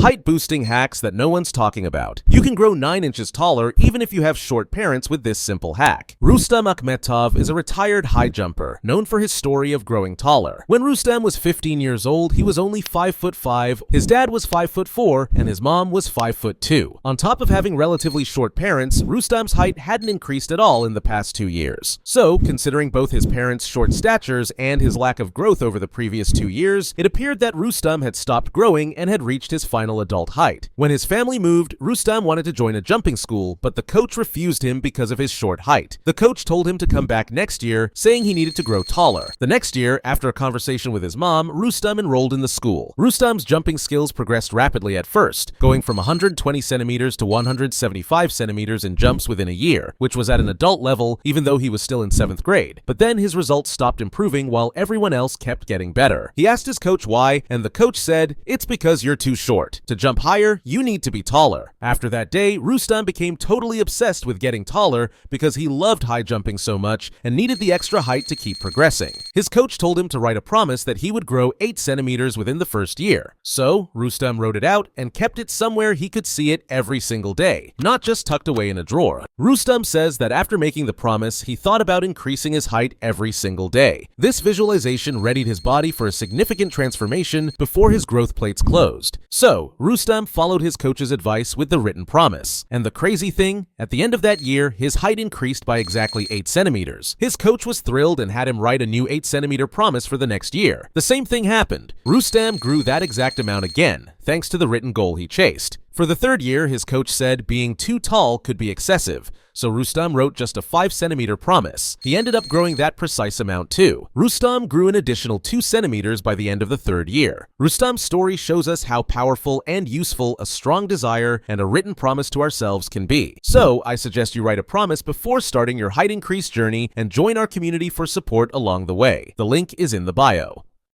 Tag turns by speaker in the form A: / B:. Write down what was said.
A: Height-boosting hacks that no one's talking about. You can grow 9 inches taller even if you have short parents with this simple hack. Rustam Akhmetov is a retired high jumper, known for his story of growing taller. When Rustam was 15 years old, he was only 5'5", his dad was 5'4", and his mom was 5'2". On top of having relatively short parents, Rustam's height hadn't increased at all in the past 2 years. So, considering both his parents' short statures and his lack of growth over the previous 2 years, it appeared that Rustam had stopped growing and had reached his final adult height. When his family moved, Rustam wanted to join a jumping school, but the coach refused him because of his short height. The coach told him to come back next year, saying he needed to grow taller. The next year, after a conversation with his mom, Rustam enrolled in the school. Rustam's jumping skills progressed rapidly at first, going from 120 centimeters to 175 centimeters in jumps within a year, which was at an adult level even though he was still in 7th grade. But then his results stopped improving while everyone else kept getting better. He asked his coach why, and the coach said, "It's because you're too short. To jump higher, you need to be taller." After that day, Rustam became totally obsessed with getting taller because he loved high jumping so much and needed the extra height to keep progressing. His coach told him to write a promise that he would grow 8 centimeters within the first year. So, Rustam wrote it out and kept it somewhere he could see it every single day, not just tucked away in a drawer. Rustam says that after making the promise, he thought about increasing his height every single day. This visualization readied his body for a significant transformation before his growth plates closed. So, Rustam followed his coach's advice with the written promise. And the crazy thing, at the end of that year, his height increased by exactly 8 centimeters. His coach was thrilled and had him write a new 8-centimeter promise for the next year. The same thing happened. Rustam grew that exact amount again, thanks to the written goal he chased. For the 3rd year, his coach said being too tall could be excessive, so Rustam wrote just a 5-centimeter promise. He ended up growing that precise amount too. Rustam grew an additional 2 centimeters by the end of the 3rd year. Rustam's story shows us how powerful and useful a strong desire and a written promise to ourselves can be. So, I suggest you write a promise before starting your height increase journey and join our community for support along the way. The link is in the bio.